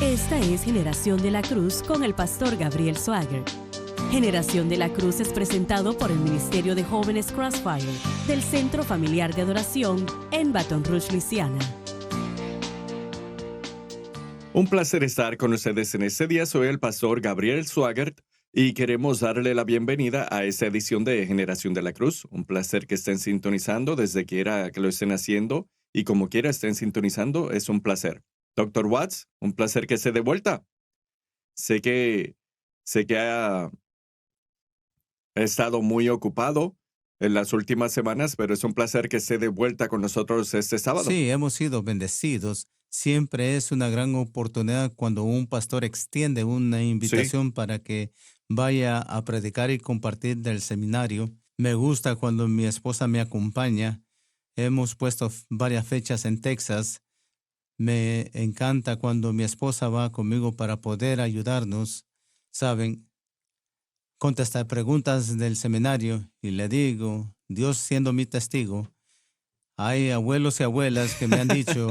Esta es Generación de la Cruz con el pastor Gabriel Swagger. Generación de la Cruz es presentado por el Ministerio de Jóvenes Crossfire del Centro Familiar de Adoración en Baton Rouge, Luisiana. Un placer estar con ustedes en este día. Soy el pastor Gabriel Swagger y queremos darle la bienvenida a esta edición de Generación de la Cruz. Un placer que estén sintonizando desde quiera que lo estén haciendo y como quiera estén sintonizando, es un placer. Dr. Watts, un placer que esté de vuelta. Sé que ha estado muy ocupado en las últimas semanas, pero es un placer que esté de vuelta con nosotros este sábado. Sí, hemos sido bendecidos. Siempre es una gran oportunidad cuando un pastor extiende una Sí, invitación para que vaya a predicar y compartir del seminario. Me gusta cuando mi esposa me acompaña. Hemos puesto varias fechas en Texas. Me encanta cuando mi esposa va conmigo para poder ayudarnos, ¿saben? Contestar preguntas del seminario y le digo, Dios siendo mi testigo, hay abuelos y abuelas que me han dicho,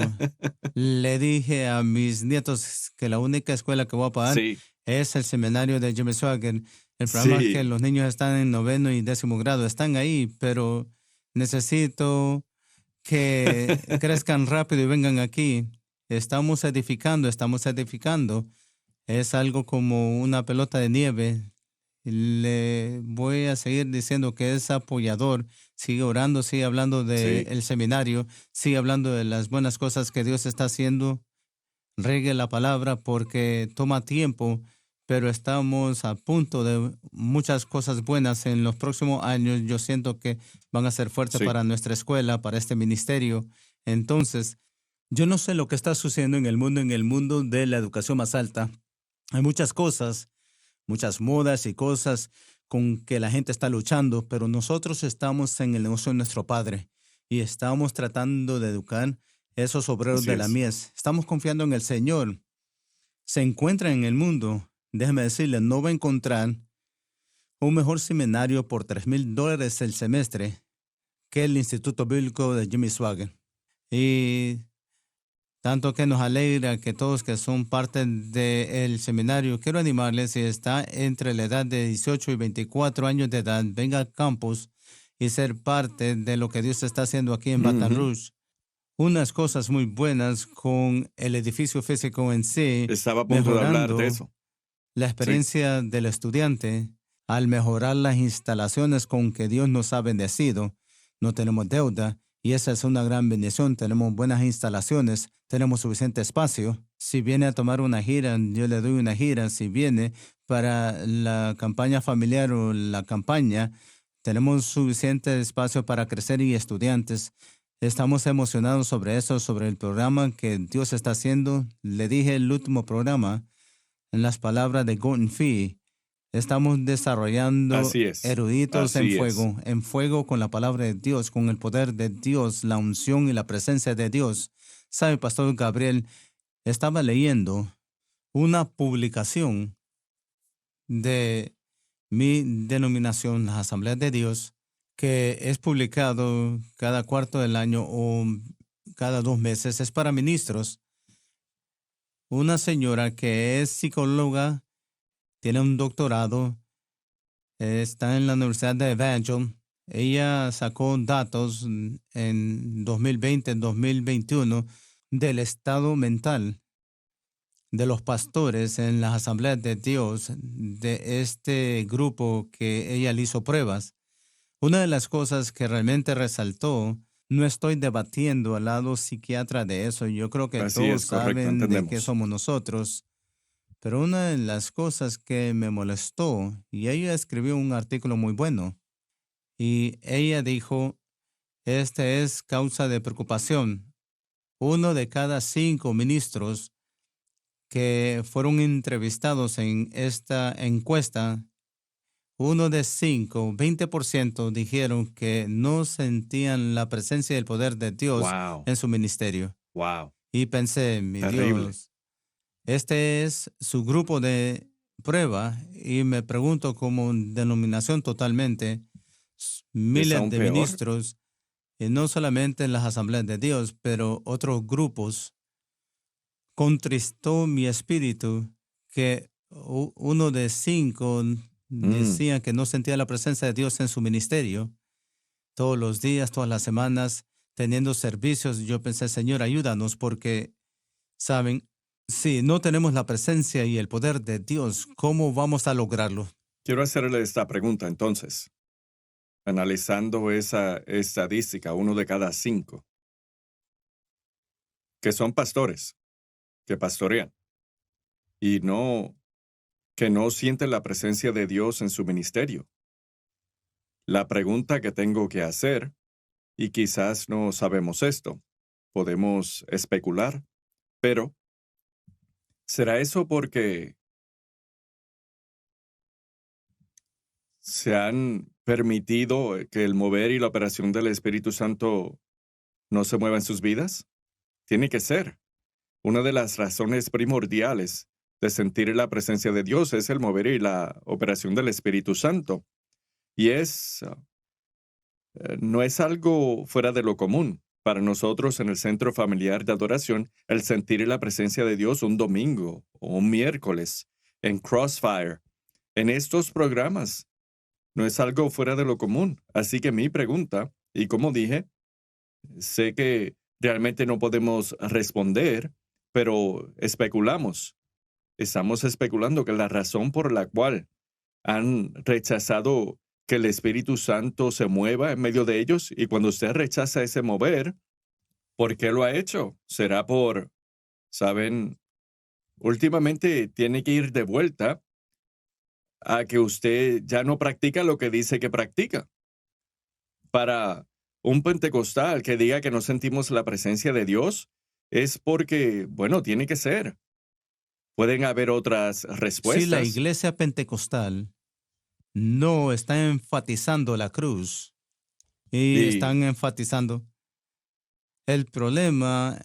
le dije a mis nietos que la única escuela que voy a pagar sí, es el seminario de Jimmy Swaggart. El problema es que sí, los niños están en 9º y 10º grado, están ahí, pero necesito que crezcan rápido y vengan aquí. Estamos edificando, estamos edificando. Es algo como una pelota de nieve. Le voy a seguir diciendo que es apoyador. Sigue orando, sigue hablando sí, del seminario, sigue hablando de las buenas cosas que Dios está haciendo. Regue la palabra porque toma tiempo, pero estamos a punto de muchas cosas buenas en los próximos años. Yo siento que van a ser fuertes sí. para nuestra escuela, para este ministerio. Entonces, yo no sé lo que está sucediendo en el mundo de la educación más alta. Hay muchas cosas, muchas modas y cosas con que la gente está luchando, pero nosotros estamos en el negocio de nuestro Padre y estamos tratando de educar esos obreros Así de la es. mies. Estamos confiando en el Señor. Se encuentra en el mundo, déjeme decirle, no va a encontrar un mejor seminario por $3,000 el semestre que el Instituto Bíblico de Jimmy Swaggart. Y tanto que nos alegra que todos que son parte del seminario, quiero animarles, si está entre la edad de 18 y 24 años de edad, venga al campus y ser parte de lo que Dios está haciendo aquí en Baton Ujú. Rouge. Unas cosas muy buenas con el edificio físico en sí, Estaba a punto de hablar de mejorando eso. la Sí, experiencia del estudiante, al mejorar las instalaciones con que Dios nos ha bendecido. No tenemos deuda y esa es una gran bendición. Tenemos buenas instalaciones, tenemos suficiente espacio. Si viene a tomar una gira, yo le doy una gira. Si viene para la campaña familiar o la campaña, tenemos suficiente espacio para crecer y estudiantes. Estamos emocionados sobre eso, sobre el programa que Dios está haciendo. Le dije el último programa, en las palabras de Gordon Fee, estamos desarrollando así es. eruditos Así es. en fuego con la palabra de Dios, con el poder de Dios, la unción y la presencia de Dios. ¿Sabe, Pastor Gabriel? Estaba leyendo una publicación de mi denominación, las Asambleas de Dios, que es publicado cada cuarto del año o cada 2 meses. Es para ministros. Una señora que es psicóloga, tiene un doctorado, está en la Universidad de Evangel. Ella sacó datos en 2020, en 2021 del estado mental de los pastores en las asambleas de Dios, de este grupo que ella le hizo pruebas. Una de las cosas que realmente resaltó, no estoy debatiendo al lado psiquiatra de eso, yo creo que Así todos es, correcto, saben de qué entendemos. somos nosotros, pero una de las cosas que me molestó, y ella escribió un artículo muy bueno, y ella dijo, este es causa de preocupación. 1 de cada 5 ministros que fueron entrevistados en esta encuesta, 1 de 5, 20% dijeron que no sentían la presencia y el poder de Dios Wow, en su ministerio. wow, Y pensé, mi terrible. Dios, este es su grupo de prueba y me pregunto como denominación totalmente, Es miles aún de peor. ministros, y no solamente en las asambleas de Dios, pero otros grupos contristó mi espíritu que uno de 5 decía que no sentía la presencia de Dios en su ministerio. Todos los días, todas las semanas, teniendo servicios, yo pensé, Señor, ayúdanos porque, ¿saben? Si no tenemos la presencia y el poder de Dios, ¿cómo vamos a lograrlo? Quiero hacerle esta pregunta entonces, analizando esa estadística, 1 de cada 5, que son pastores, que pastorean, y que no sienten la presencia de Dios en su ministerio. La pregunta que tengo que hacer, y quizás no sabemos esto, podemos especular, pero ¿será eso porque se han permitido que el mover y la operación del Espíritu Santo no se mueva en sus vidas? Tiene que ser. Una de las razones primordiales de sentir la presencia de Dios es el mover y la operación del Espíritu Santo. Y no es algo fuera de lo común. Para nosotros en el Centro Familiar de Adoración, el sentir la presencia de Dios un domingo o un miércoles en Crossfire, en estos programas, no es algo fuera de lo común. Así que mi pregunta, y como dije, sé que realmente no podemos responder, pero especulamos. Estamos especulando que la razón por la cual han rechazado que el Espíritu Santo se mueva en medio de ellos, y cuando usted rechaza ese mover, ¿por qué lo ha hecho? ¿Será saben, últimamente tiene que ir de vuelta a que usted ya no practica lo que dice que practica? Para un pentecostal que diga que no sentimos la presencia de Dios, es porque, bueno, tiene que ser. Pueden haber otras respuestas. Si la iglesia pentecostal no está enfatizando la cruz y están enfatizando, el problema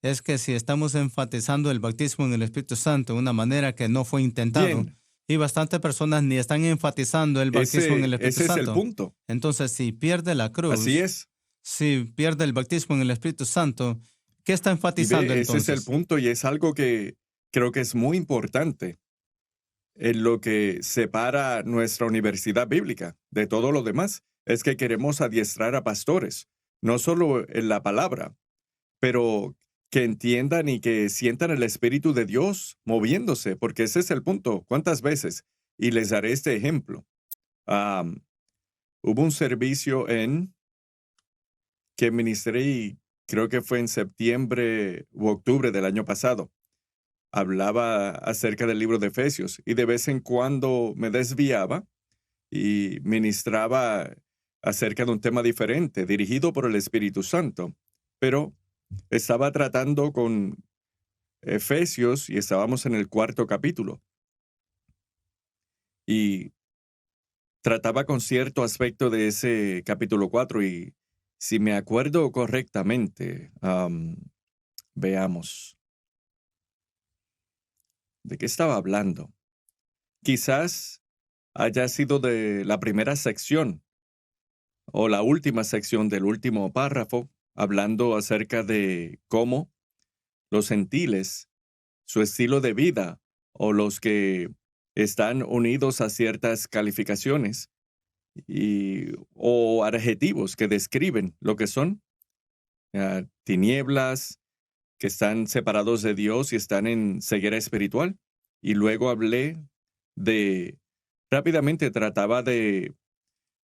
es que si estamos enfatizando el bautismo en el Espíritu Santo de una manera que no fue intentado, Bien. Y bastantes personas ni están enfatizando el bautismo en el Espíritu Santo. Ese es el punto. Entonces, si pierde la cruz, así es. Si pierde el bautismo en el Espíritu Santo, ¿qué está enfatizando entonces? Ese es el punto, y es algo que creo que es muy importante en lo que separa nuestra universidad bíblica de todo lo demás. Es que queremos adiestrar a pastores, no solo en la palabra, pero que entiendan y que sientan el Espíritu de Dios moviéndose, porque ese es el punto. ¿Cuántas veces? Y les daré este ejemplo. Hubo un servicio que ministré, y creo que fue en septiembre u octubre del año pasado. Hablaba acerca del libro de Efesios, y de vez en cuando me desviaba y ministraba acerca de un tema diferente, dirigido por el Espíritu Santo. Pero estaba tratando con Efesios y estábamos en el 4º capítulo. Y trataba con cierto aspecto de ese capítulo 4, y si me acuerdo correctamente, veamos. ¿De qué estaba hablando? Quizás haya sido de la primera sección o la última sección del último párrafo, hablando acerca de cómo los gentiles, su estilo de vida, o los que están unidos a ciertas calificaciones o adjetivos que describen lo que son tinieblas, que están separados de Dios y están en ceguera espiritual. Y luego rápidamente trataba de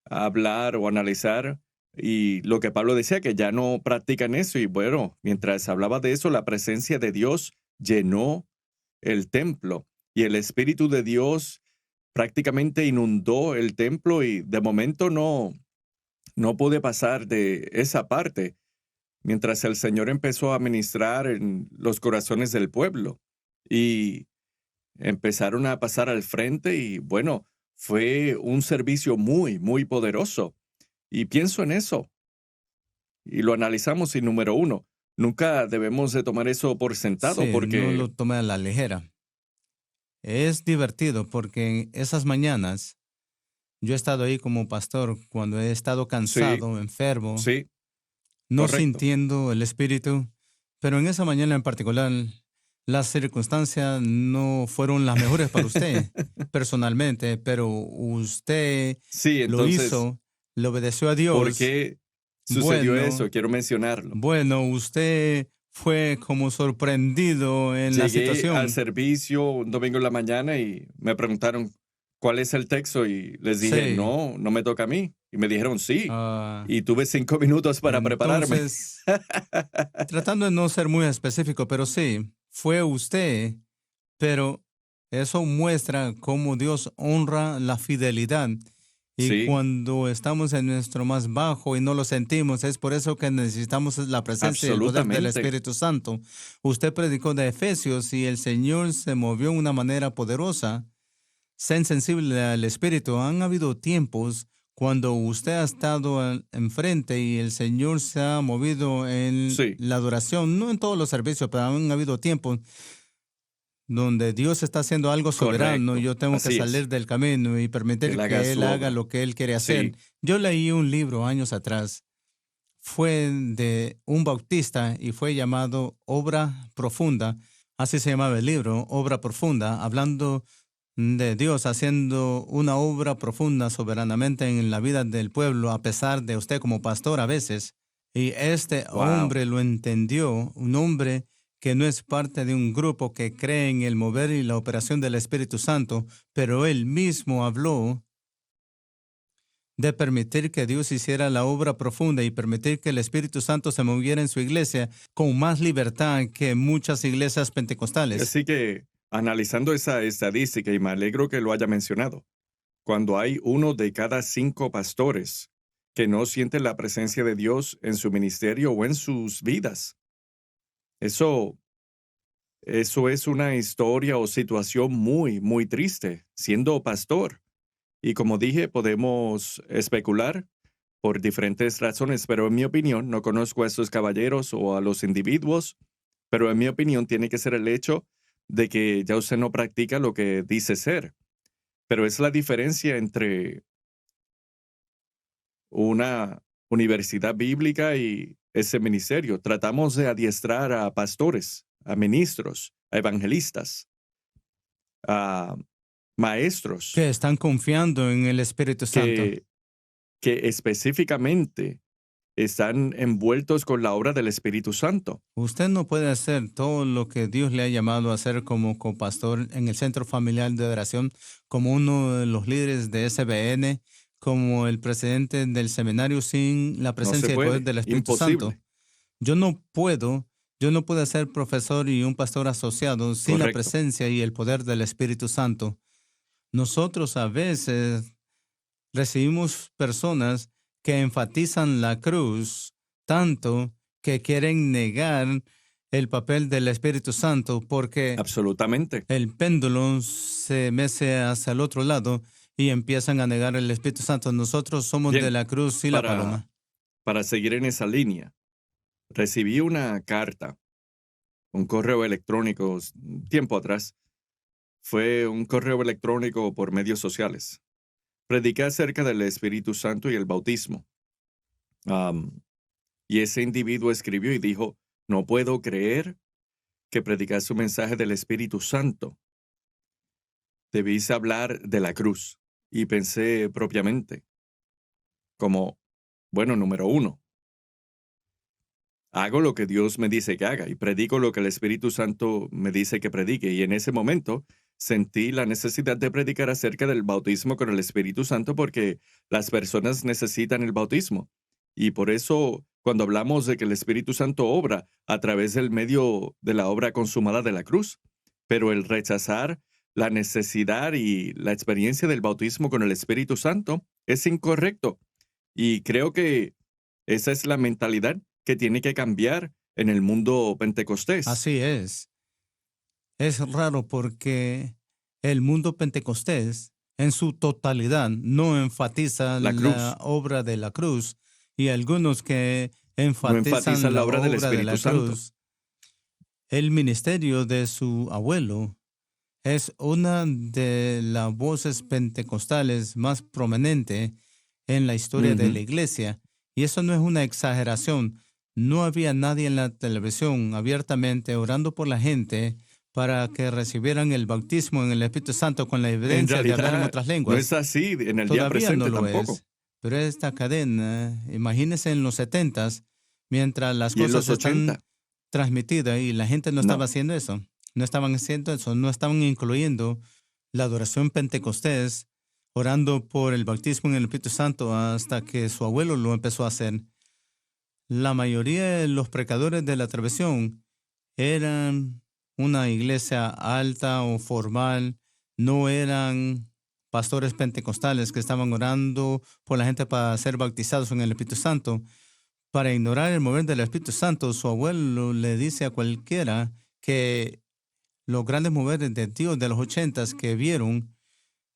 hablar o analizar, y lo que Pablo decía, que ya no practican eso. Y bueno, mientras hablaba de eso, la presencia de Dios llenó el templo, y el Espíritu de Dios prácticamente inundó el templo, y de momento no pude pasar de esa parte, mientras el Señor empezó a ministrar en los corazones del pueblo, y empezaron a pasar al frente, y bueno, fue un servicio muy, muy poderoso. Y pienso en eso, y lo analizamos, y número 1, nunca debemos de tomar eso por sentado, Sí, porque no lo tome a la ligera. Es divertido porque en esas mañanas yo he estado ahí como pastor cuando he estado cansado, enfermo, sí, no correcto. sintiendo el Espíritu, pero en esa mañana en particular las circunstancias no fueron las mejores para usted personalmente, pero usted Sí, lo entonces, hizo, le obedeció a ¿por Dios. qué sucedió Bueno, eso? Quiero mencionarlo. bueno, usted fue como sorprendido en la Llegué al situación. servicio un domingo en la mañana y me preguntaron cuál es el texto y les dije, Sí. no, no me toca a mí. Y me dijeron, sí. Ah, Y tuve 5 minutos para prepararme. entonces, tratando de no ser muy específico, pero sí, fue usted, pero eso muestra cómo Dios honra la fidelidad. Y Sí, cuando estamos en nuestro más bajo y no lo sentimos, es por eso que necesitamos la presencia y el poder del absolutamente. Espíritu Santo. Usted predicó de Efesios y el Señor se movió de una manera poderosa. Sean sensibles al Espíritu. Han habido tiempos cuando usted ha estado enfrente y el Señor se ha movido en Sí, la adoración, no en todos los servicios, pero han habido tiempos donde Dios está haciendo algo soberano. correcto. Yo tengo que Así salir es. del camino y Que permitir él haga que Él su haga obra. lo que Él quiere hacer. Sí, Yo leí un libro años atrás, fue de un bautista y fue llamado Obra Profunda. Así se llamaba el libro, Obra Profunda, hablando de Dios haciendo una obra profunda soberanamente en la vida del pueblo, a pesar de usted como pastor a veces. Y este wow. hombre lo entendió, un hombre que no es parte de un grupo que cree en el mover y la operación del Espíritu Santo, pero él mismo habló de permitir que Dios hiciera la obra profunda y permitir que el Espíritu Santo se moviera en su iglesia con más libertad que muchas iglesias pentecostales. Así que, analizando esa estadística, y me alegro que lo haya mencionado, cuando hay 1 de cada 5 pastores que no sienten la presencia de Dios en su ministerio o en sus vidas, eso, eso es una historia o situación muy, muy triste, siendo pastor. Y como dije, podemos especular por diferentes razones, pero en mi opinión, no conozco a esos caballeros o a los individuos, pero en mi opinión tiene que ser el hecho de que ya usted no practica lo que dice ser. Pero es la diferencia entre una universidad bíblica y ese ministerio. Tratamos de adiestrar a pastores, a ministros, a evangelistas, a maestros Que están confiando en el Espíritu Santo. que, que específicamente están envueltos con la obra del Espíritu Santo. Usted no puede hacer todo lo que Dios le ha llamado a hacer como copastor en el Centro Familiar de Oración, como uno de los líderes de SBN, como el presidente del seminario sin la No se presencia y el poder puede, del Espíritu Santo. imposible. Yo no puedo, yo no puedo ser profesor y un pastor asociado sin la Correcto. presencia y el poder del Espíritu Santo. Nosotros a veces recibimos personas que enfatizan la cruz tanto que quieren negar el papel del Espíritu Santo porque Absolutamente. el péndulo se mece hacia el otro lado y empiezan a negar el Espíritu Santo. Nosotros somos de Bien, la cruz y la para, paloma. para seguir en esa línea, recibí una carta, un correo electrónico tiempo atrás. Fue un correo electrónico por medios sociales. Prediqué acerca del Espíritu Santo y el bautismo. Am, y ese individuo escribió y dijo, no puedo creer que predicas un mensaje del Espíritu Santo. Debís hablar de la cruz. Y pensé propiamente, como, bueno, número 1, hago lo que Dios me dice que haga y predico lo que el Espíritu Santo me dice que predique. Y en ese momento sentí la necesidad de predicar acerca del bautismo con el Espíritu Santo porque las personas necesitan el bautismo. Y por eso, cuando hablamos de que el Espíritu Santo obra a través del medio de la obra consumada de la cruz, pero el rechazar la necesidad y la experiencia del bautismo con el Espíritu Santo es incorrecto. Y creo que esa es la mentalidad que tiene que cambiar en el mundo pentecostés. Así es. Es raro porque el mundo pentecostés en su totalidad no enfatiza La la cruz obra de la cruz y algunos que no enfatiza enfatizan la la obra del obra de Espíritu la Santo. cruz. El ministerio de su abuelo es una de las voces pentecostales más prominente en la historia de la Ujú. iglesia. Y eso no es una exageración. No había nadie en la televisión abiertamente orando por la gente para que recibieran el bautismo en el Espíritu Santo con la En evidencia de hablar en realidad, otras no lenguas. es así en el día Todavía no presente lo tampoco. es, pero esta cadena, imagínense en los 70s, mientras las Y en cosas los están 80, transmitidas y la gente no estaba no. haciendo eso. No estaban haciendo eso, no estaban incluyendo la adoración pentecostés, orando por el bautismo en el Espíritu Santo hasta que su abuelo lo empezó a hacer. La mayoría de los predicadores de la tradición eran una iglesia alta o formal, no eran pastores pentecostales que estaban orando por la gente para ser bautizados en el Espíritu Santo. Para ignorar el mover del Espíritu Santo, su abuelo le dice a cualquiera que los grandes moveres de Dios de los 80s que vieron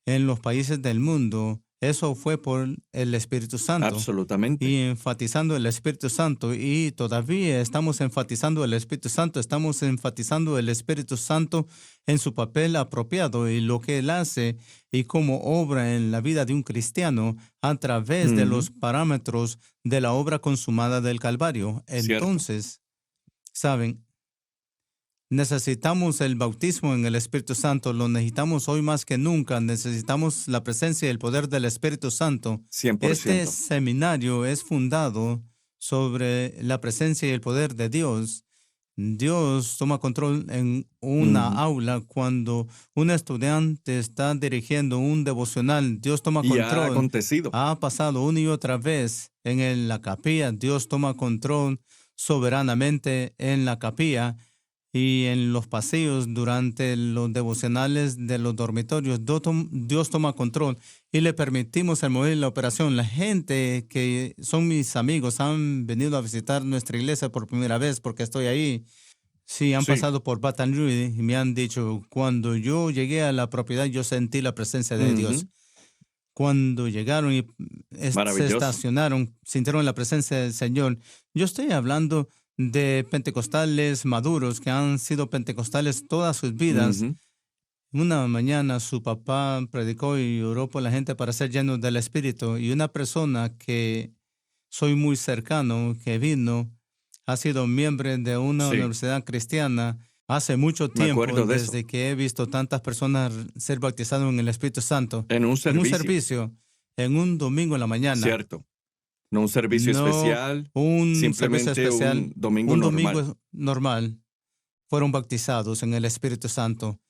en los países del mundo, eso fue por el Espíritu Santo y Absolutamente. enfatizando el Espíritu Santo, y todavía estamos enfatizando el Espíritu Santo, estamos enfatizando el Espíritu Santo en su papel apropiado y lo que él hace y cómo obra en la vida de un cristiano a través de Ujú, los parámetros de la obra consumada del Calvario. cierto. Entonces, saben, necesitamos el bautismo en el Espíritu Santo, lo necesitamos hoy más que nunca, necesitamos la presencia y el poder del Espíritu Santo. Este 100%. seminario es fundado sobre la presencia y el poder de Dios. Dios toma control en una Ujú. aula cuando un estudiante está dirigiendo un devocional. Dios toma Y ha control. acontecido. Ha pasado una y otra vez la capilla. Dios toma control soberanamente en la capilla y en los pasillos durante los devocionales de los dormitorios. Dios toma control y le permitimos el mover la operación. La gente que son mis amigos han venido a visitar nuestra iglesia por primera vez porque estoy ahí. Sí, han Sí. pasado por Baton Rouge y me han dicho, cuando yo llegué a la propiedad, yo sentí la presencia de Dios. Ujú. Cuando llegaron y se Maravilloso. estacionaron, sintieron la presencia del Señor. Yo estoy hablando de pentecostales maduros que han sido pentecostales todas sus vidas. Ujú. Una mañana su papá predicó y oró por la gente para ser llenos del Espíritu, y una persona que soy muy cercano, que vino, ha sido miembro de una Sí, universidad cristiana hace mucho me tiempo, acuerdo de eso. desde que he visto tantas personas ser bautizadas en el Espíritu Santo, En un en un servicio, servicio, en un domingo en la mañana. cierto. No un servicio No especial, un servicio simplemente especial, un domingo un normal. domingo normal, fueron bautizados en el Espíritu Santo.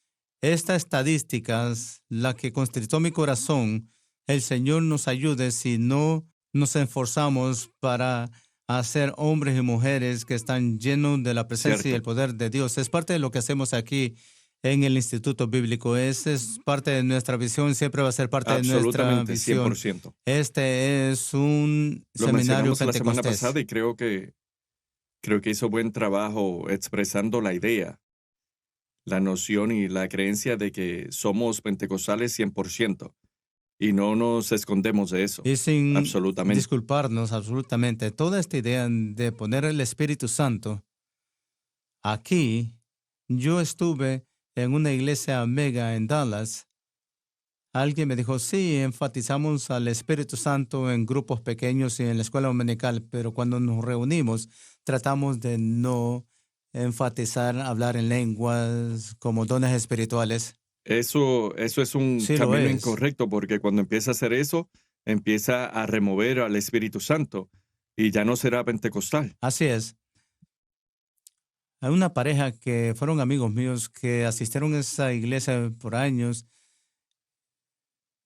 Estas estadísticas, la que constrictó mi corazón, el Señor nos ayude si no nos esforzamos para hacer hombres y mujeres que están llenos de la presencia y el Cierto. poder de Dios. Es parte de lo que hacemos aquí en el Instituto Bíblico. Es parte de nuestra visión, siempre va a ser parte de nuestra Absolutamente, visión. 100%. Este es un Lo seminario mencionamos la semana pentecostés. pasada y creo que hizo buen trabajo expresando la idea, la noción y la creencia de que somos pentecostales 100% y no nos escondemos de eso. Y sin Absolutamente. disculparnos absolutamente, toda esta idea de poner el Espíritu Santo aquí, yo estuve en una iglesia mega en Dallas. Alguien me dijo, sí, enfatizamos al Espíritu Santo en grupos pequeños y en la escuela dominical, pero cuando nos reunimos tratamos de no enfatizar hablar en lenguas como dones espirituales. Eso es un Sí lo camino es. incorrecto porque cuando empieza a hacer eso, empieza a remover al Espíritu Santo y ya no será pentecostal. Así es. Hay una pareja que fueron amigos míos que asistieron a esa iglesia por años.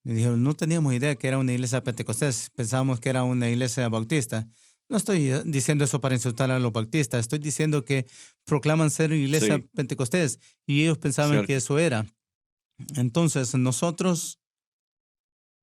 Me dijeron, no teníamos idea que era una iglesia pentecostés, pensábamos que era una iglesia bautista. No estoy diciendo eso para insultar a los bautistas, estoy diciendo que proclaman ser iglesia Sí, pentecostés y ellos pensaban que cierto. eso era. Entonces, nosotros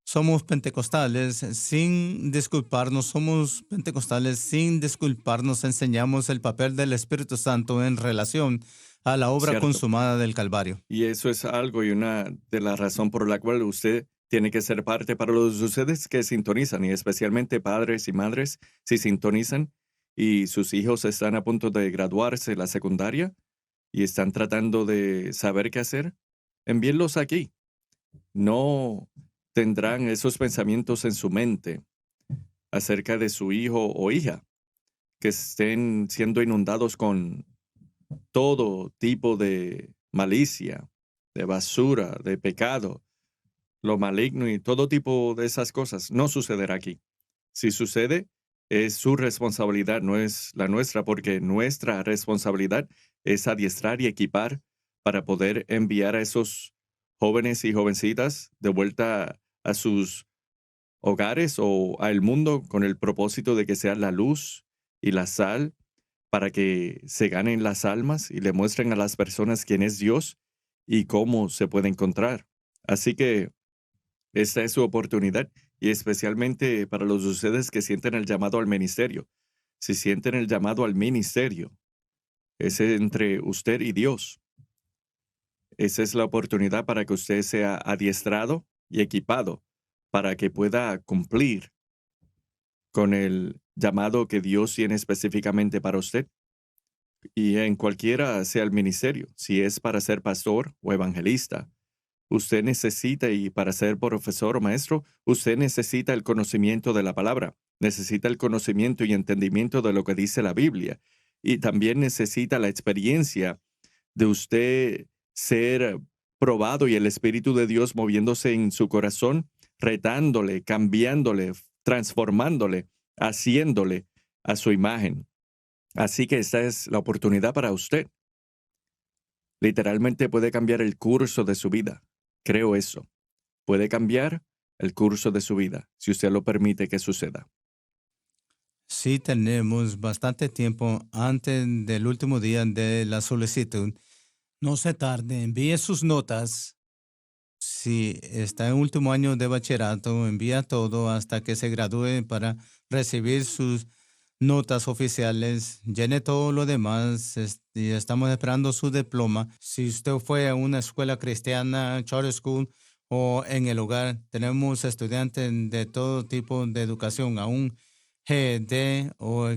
somos pentecostales sin disculparnos, somos pentecostales sin disculparnos, enseñamos el papel del Espíritu Santo en relación a la obra Cierto. consumada del Calvario. Y eso es algo y una de la razón por la cual usted tiene que ser parte para los de ustedes que sintonizan y especialmente padres y madres si sintonizan y sus hijos están a punto de graduarse de la secundaria y están tratando de saber qué hacer, envíenlos aquí. No tendrán esos pensamientos en su mente acerca de su hijo o hija que estén siendo inundados con todo tipo de malicia, de basura, de pecado, lo maligno y todo tipo de esas cosas. No sucederá aquí. Si sucede, es su responsabilidad, no es la nuestra, porque nuestra responsabilidad es adiestrar y equipar para poder enviar a esos jóvenes y jovencitas de vuelta a sus hogares o al mundo con el propósito de que sean la luz y la sal para que se ganen las almas y le muestren a las personas quién es Dios y cómo se puede encontrar. Así que esta es su oportunidad y especialmente para los de ustedes que sienten el llamado al ministerio. Si sienten el llamado al ministerio, es entre usted y Dios. Esa es la oportunidad para que usted sea adiestrado y equipado para que pueda cumplir con el llamado que Dios tiene específicamente para usted. Y en cualquiera sea el ministerio, si es para ser pastor o evangelista, usted necesita, y para ser profesor o maestro, usted necesita el conocimiento de la palabra, necesita el conocimiento y entendimiento de lo que dice la Biblia, y también necesita la experiencia de usted ser probado y el Espíritu de Dios moviéndose en su corazón, retándole, cambiándole, transformándole, haciéndole a su imagen. Así que esta es la oportunidad para usted. Literalmente puede cambiar el curso de su vida. Creo eso. Puede cambiar el curso de su vida, si usted lo permite que suceda. Sí, tenemos bastante tiempo antes del último día de la solicitud. No se tarde, envíe sus notas. Si está en último año de bachillerato, envía todo hasta que se gradúe para recibir sus notas oficiales. Llene todo lo demás y estamos esperando su diploma. Si usted fue a una escuela cristiana, charter school o en el hogar, tenemos estudiantes de todo tipo de educación, aún GED o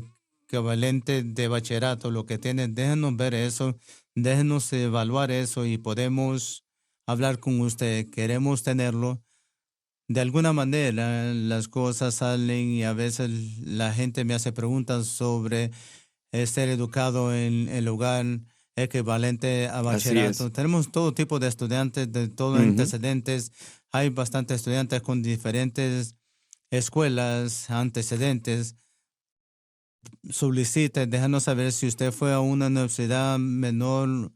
equivalente de bachillerato, lo que tienen. Déjenos ver eso, déjenos evaluar eso y podemos hablar con usted. Queremos tenerlo. De alguna manera las cosas salen y a veces la gente me hace preguntas sobre ser educado en el hogar equivalente a Así bachillerato. es. Tenemos todo tipo de estudiantes de todos Ujú. antecedentes. Hay bastantes estudiantes con diferentes escuelas, antecedentes. Solicite, déjanos saber si usted fue a una universidad menor,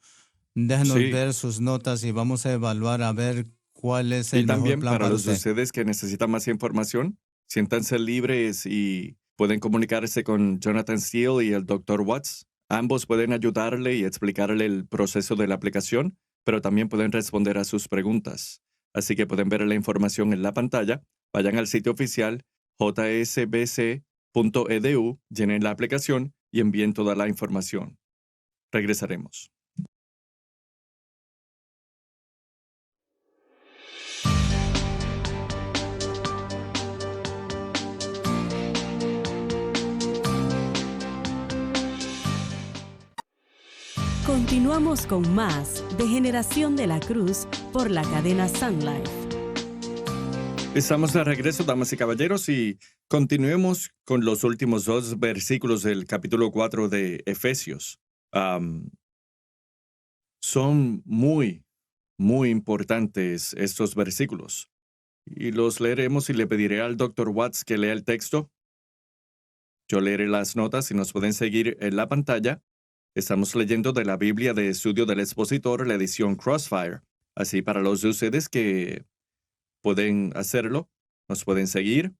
déjanos Sí. ver sus notas y vamos a evaluar a ver cuál es Y el mejor también plan para para los de usted. ustedes que necesitan más información, siéntanse libres y pueden comunicarse con Jonathan Steele y el Dr. Watts. Ambos pueden ayudarle y explicarle el proceso de la aplicación, pero también pueden responder a sus preguntas. Así que pueden ver la información en la pantalla. Vayan al sitio oficial jsbc.edu, llenen la aplicación y envíen toda la información. Regresaremos. Continuamos con más de Generación de la Cruz por la cadena Sun Life. Estamos de regreso, damas y caballeros, y continuemos con los últimos dos versículos del capítulo 4 de Efesios. Son muy, muy importantes estos versículos. Y los leeremos y le pediré al Dr. Watts que lea el texto. Yo leeré las notas y nos pueden seguir en la pantalla. Estamos leyendo de la Biblia de Estudio del Expositor, la edición Crossfire. Así para los de ustedes que pueden hacerlo, nos pueden seguir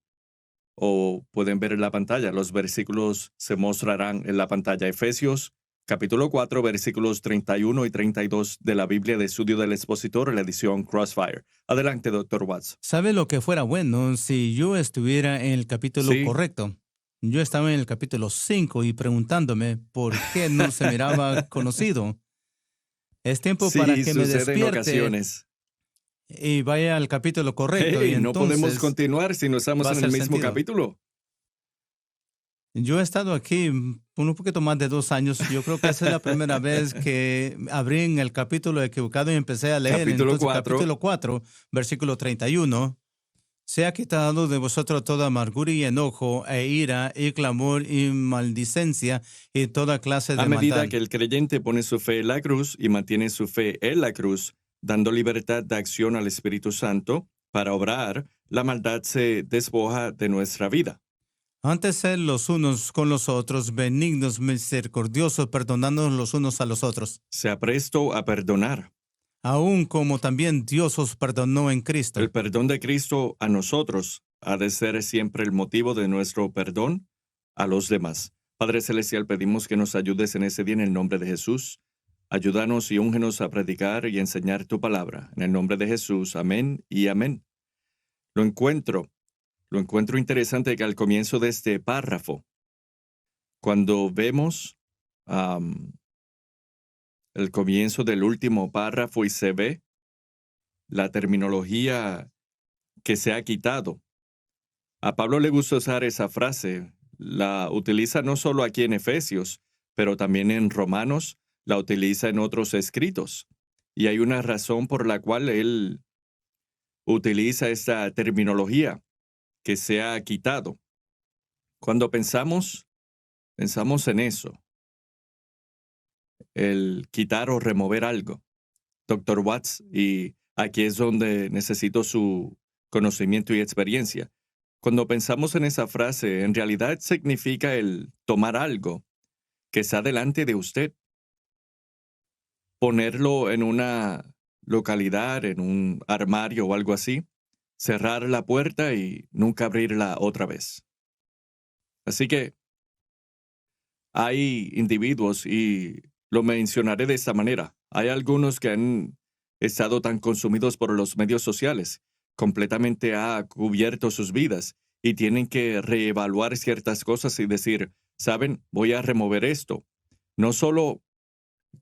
o pueden ver en la pantalla. Los versículos se mostrarán en la pantalla. Efesios, capítulo 4, versículos 31 y 32 de la Biblia de Estudio del Expositor, la edición Crossfire. Adelante, Dr. Watts. ¿Sabe lo que fuera bueno si yo estuviera en el capítulo Sí. correcto? Yo estaba en el capítulo 5 y preguntándome por qué no se miraba conocido. Es tiempo para Sí, que me sucede en despierte ocasiones. y vaya al capítulo correcto. Y Hey, no podemos entonces continuar si no estamos va a en el hacer mismo sentido. capítulo. Yo he estado aquí por un poquito más de 2 años. Yo creo que esa es la primera vez que abrí en el capítulo equivocado y empecé a leer. Capítulo Entonces, 4. capítulo 4, versículo 31. Se ha quitado de vosotros toda amargura y enojo, e ira, y clamor, y maldicencia, y toda clase A de medida maldad. que el creyente pone su fe en la cruz y mantiene su fe en la cruz, dando libertad de acción al Espíritu Santo para obrar, la maldad se despoja de nuestra vida. Antes ser los unos con los otros, benignos, misericordiosos, perdonándonos los unos a los otros, Se presto a perdonar. aun como también Dios os perdonó en El Cristo. perdón de Cristo a nosotros ha de ser siempre el motivo de nuestro perdón a los demás. Padre Celestial, pedimos que nos ayudes en ese día en el nombre de Jesús. Ayúdanos y úngenos a predicar y enseñar tu palabra. En el nombre de Jesús, amén y amén. Lo encuentro interesante que al comienzo de este párrafo, cuando vemos el comienzo del último párrafo y se ve la terminología que se ha quitado. A Pablo le gusta usar esa frase. La utiliza no solo aquí en Efesios, pero también en Romanos, la utiliza en otros escritos. Y hay una razón por la cual él utiliza esta terminología que se ha quitado. Cuando pensamos en eso, el quitar o remover algo. Dr. Watts, y aquí es donde necesito su conocimiento y experiencia. Cuando pensamos en esa frase, en realidad significa el tomar algo que está delante de usted, ponerlo en una localidad, en un armario o algo así, cerrar la puerta y nunca abrirla otra vez. Así que hay individuos, y lo mencionaré de esta manera, hay algunos que han estado tan consumidos por los medios sociales, completamente ha cubierto sus vidas y tienen que reevaluar ciertas cosas y decir, saben, voy a remover esto. No solo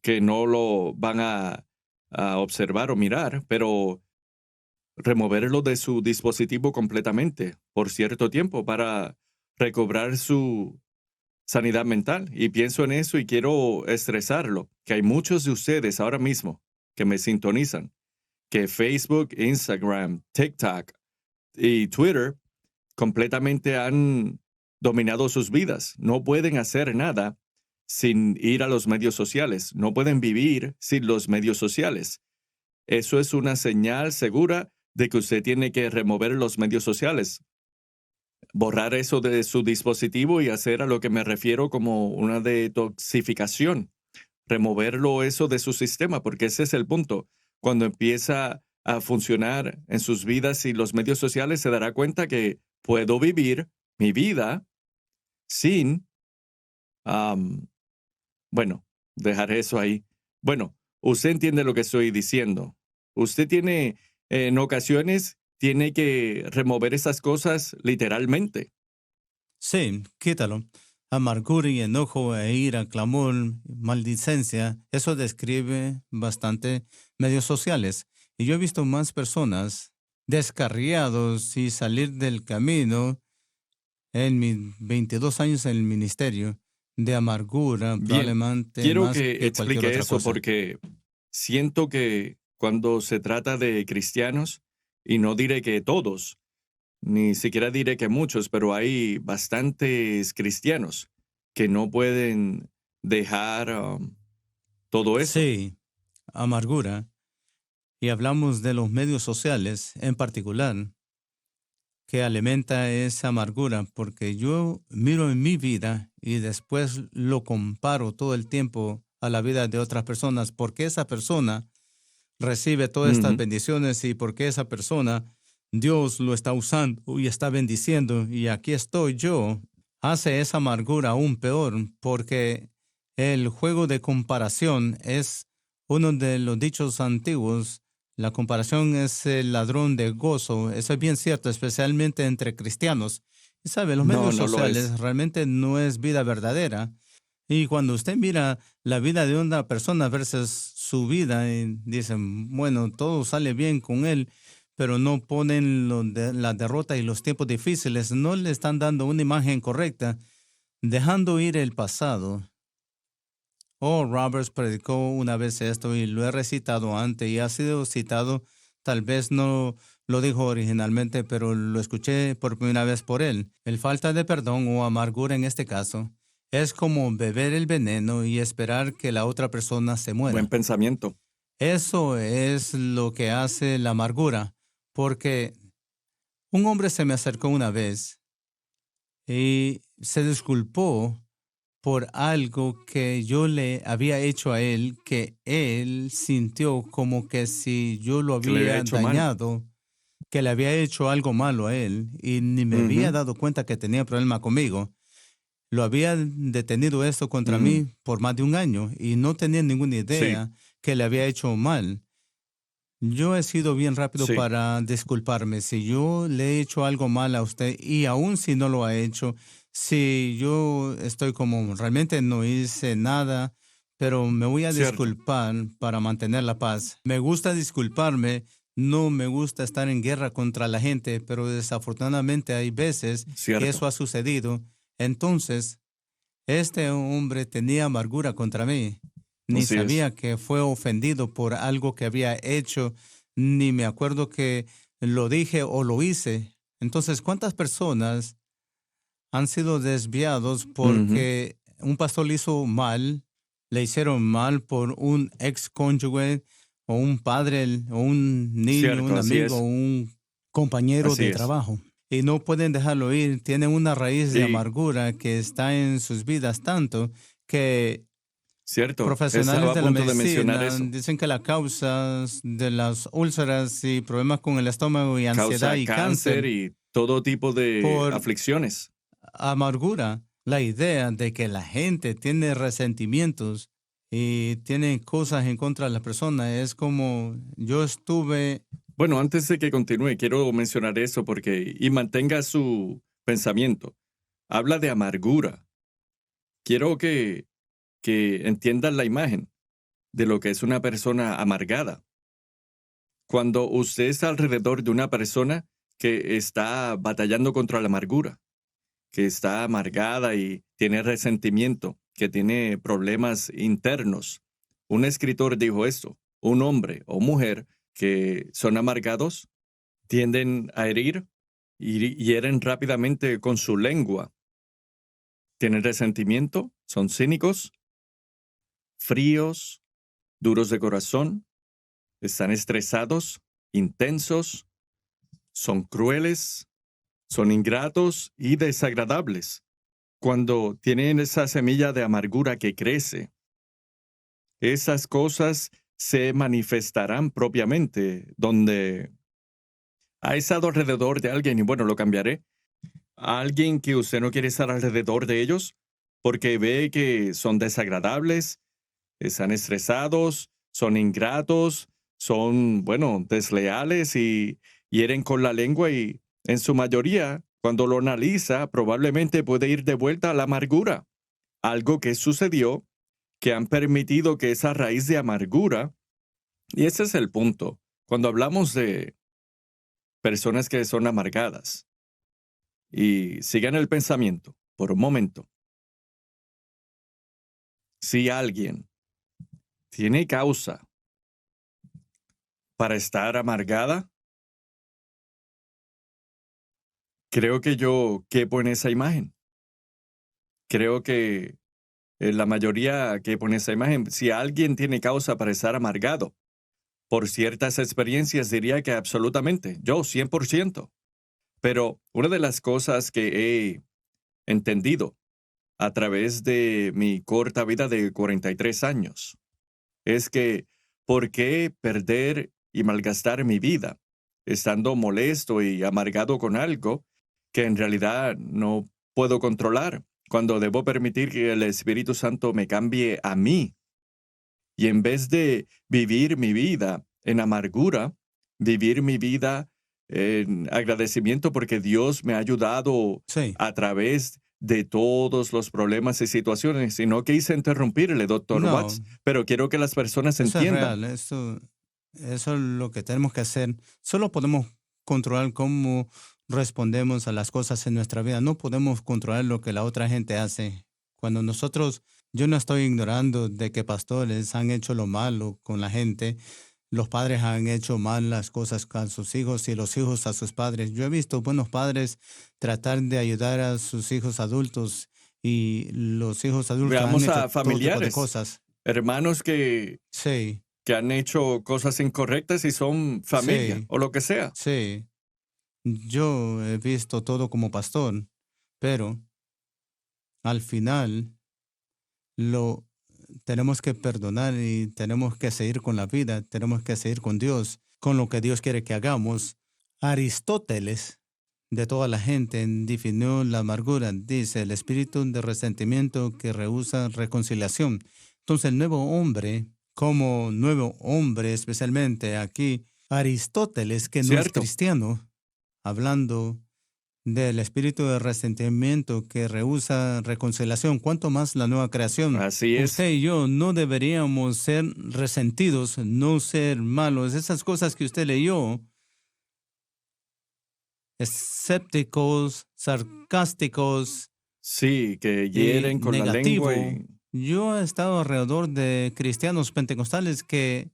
que no lo van a observar o mirar, pero removerlo de su dispositivo completamente por cierto tiempo para recobrar su sanidad mental. Y pienso en eso y quiero estresarlo, que hay muchos de ustedes ahora mismo que me sintonizan, que Facebook, Instagram, TikTok y Twitter completamente han dominado sus vidas. No pueden hacer nada sin ir a los medios sociales. No pueden vivir sin los medios sociales. Eso es una señal segura de que usted tiene que remover los medios sociales, borrar eso de su dispositivo y hacer a lo que me refiero como una detoxificación, removerlo eso de su sistema, porque ese es el punto. Cuando empieza a funcionar en sus vidas y los medios sociales, se dará cuenta que puedo vivir mi vida sin, am, bueno, dejaré eso ahí. Bueno, usted entiende lo que estoy diciendo. Usted tiene, en ocasiones, tiene que remover esas cosas literalmente. Sí, quítalo. Amargura y enojo, e ira, clamor, maldicencia, eso describe bastante medios sociales. Y yo he visto más personas descarriados y salir del camino en mis 22 años en el ministerio de amargura, Bien, probablemente quiero más que que cualquier explique otra eso cosa. porque siento que cuando se trata de cristianos, y no diré que todos, ni siquiera diré que muchos, pero hay bastantes cristianos que no pueden dejar todo eso. Sí, amargura. Y hablamos de los medios sociales en particular, que alimenta esa amargura, porque yo miro en mi vida y después lo comparo todo el tiempo a la vida de otras personas, porque esa persona recibe todas estas Ujú. bendiciones y porque esa persona Dios lo está usando y está bendiciendo y aquí estoy yo, hace esa amargura aún peor, porque el juego de comparación es uno de los dichos antiguos. La comparación es el ladrón de gozo. Eso es bien cierto, especialmente entre cristianos. Y sabe, los No, medios no lo es. sociales realmente no es vida verdadera. Y cuando usted mira la vida de una persona versus su vida, y dicen, bueno, todo sale bien con él, pero no ponen la derrota y los tiempos difíciles, no le están dando una imagen correcta, dejando ir el pasado. Oh, Roberts predicó una vez esto y lo he recitado antes y ha sido citado, tal vez no lo dijo originalmente, pero lo escuché por primera vez por él. El falta de perdón o amargura en este caso es como beber el veneno y esperar que la otra persona se Buen muera. pensamiento. Eso es lo que hace la amargura, porque un hombre se me acercó una vez y se disculpó por algo que yo le había hecho a él, que él sintió como que si yo lo Que le había había hecho mal. dañado, que le había hecho algo malo a él y ni me había Ujú. dado cuenta que tenía problema conmigo. Lo había detenido esto contra Mm, mí por más de un año y no tenía ninguna sí, idea que le había hecho mal. Yo he sido bien rápido sí, para disculparme. Si yo le he hecho algo mal a usted y aún si no lo ha hecho, si yo estoy como realmente no hice nada, pero me voy a cierto, disculpar para mantener la paz. Me gusta disculparme, no me gusta estar en guerra contra la gente, pero desafortunadamente hay veces que cierto. eso ha sucedido. Entonces, este hombre tenía amargura contra mí. Ni Así es. sabía que fue ofendido por algo que había hecho, ni me acuerdo que lo dije o lo hice. Entonces, ¿cuántas personas han sido desviados Ujú. porque un pastor le hizo mal, le hicieron mal por un ex cónyuge o un padre o un niño, Cierto, un así amigo, es. un compañero Así de es. trabajo? Y no pueden dejarlo ir. Tienen una raíz de Y amargura que está en sus vidas tanto que cierto, profesionales estaba a de la punto de mencionar medicina eso. dicen que la causa de las úlceras y problemas con el estómago y ansiedad Causa y cáncer cáncer y todo tipo de por aflicciones. amargura, la idea de que la gente tiene resentimientos y tiene cosas en contra de la persona es como yo estuve, Bueno, antes de que continúe, quiero mencionar eso porque, y mantenga su pensamiento. Habla de amargura. Quiero que entiendan la imagen de lo que es una persona amargada. Cuando usted está alrededor de una persona que está batallando contra la amargura, que está amargada y tiene resentimiento, que tiene problemas internos. Un escritor dijo esto: un hombre o mujer que son amargados tienden a herir y hieren rápidamente con su lengua. Tienen resentimiento, son cínicos, fríos, duros de corazón, están estresados, intensos, son crueles, son ingratos y desagradables. Cuando tienen esa semilla de amargura que crece, esas cosas se manifestarán propiamente, donde ha estado alrededor de alguien, y bueno, lo cambiaré, a alguien que usted no quiere estar alrededor de ellos, porque ve que son desagradables, están estresados, son ingratos, son, bueno, desleales y hieren con la lengua y en su mayoría, cuando lo analiza, probablemente puede ir de vuelta a la amargura, algo que sucedió, que han permitido que esa raíz de amargura, y ese es el punto, cuando hablamos de personas que son amargadas, y sigan el pensamiento por un momento, si alguien tiene causa para estar amargada, creo que yo quepo en esa imagen. Creo que la mayoría quepo en esa imagen. Si alguien tiene causa para estar amargado por ciertas experiencias, diría que absolutamente, yo 100%. Pero una de las cosas que he entendido a través de mi corta vida de 43 años es que ¿por qué perder y malgastar mi vida estando molesto y amargado con algo que en realidad no puedo controlar, cuando debo permitir que el Espíritu Santo me cambie a mí? Y en vez de vivir mi vida en amargura, vivir mi vida en agradecimiento porque Dios me ha ayudado sí, a través de todos los problemas y situaciones, sino que quise interrumpirle, doctor no, Watts, pero quiero que las personas eso es entiendan. real, eso es lo que tenemos que hacer. Solo podemos controlar cómo respondemos a las cosas en nuestra vida. No podemos controlar lo que la otra gente hace. Cuando nosotros, yo no estoy ignorando de que pastores han hecho lo malo con la gente. los padres han hecho mal las cosas con sus hijos y los hijos a sus padres. Yo he visto buenos padres tratar de ayudar a sus hijos adultos y los hijos adultos han Veamos hecho a todo tipo de familiares, cosas. hermanos Sí, que han hecho cosas incorrectas y son familia sí, o lo que sea. sí. Yo he visto todo como pastor, pero al final lo tenemos que perdonar y tenemos que seguir con la vida, tenemos que seguir con Dios, con lo que Dios quiere que hagamos. Aristóteles, de toda la gente, definió la amargura, dice, el espíritu de resentimiento que rehúsa reconciliación. Entonces, el nuevo hombre, como nuevo hombre, especialmente aquí, Aristóteles, que no es Cierto. cristiano, hablando del espíritu de resentimiento que rehúsa reconciliación, cuanto más la nueva creación. Así es. Usted y yo no deberíamos ser resentidos, no ser malos. Esas cosas que usted leyó, escépticos, sarcásticos Sí, que y hieren con la lengua negativo. y Yo he estado alrededor de cristianos pentecostales que